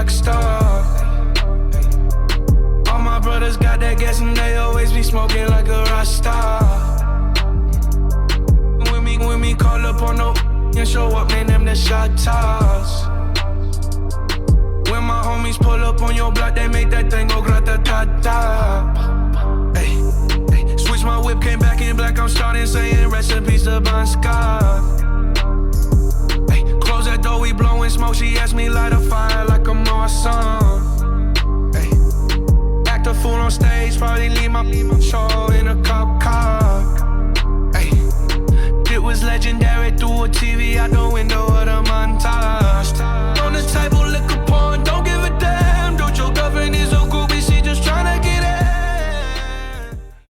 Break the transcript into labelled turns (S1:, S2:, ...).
S1: rock star. All my brothers got that gas and they always be smoking like a rock star. When me call up on no and show up, man, them the shot toss. When my homies pull up on your block, they make that thing go grata-ta-ta. Ay, ay. Switch my whip, came back in black, I'm starting saying rest in peace to Bon Scott. Ay, close that door, we blowing smoke, she asked me light a fire like I'm awesome. Ay, act a fool on stage, probably leave my show.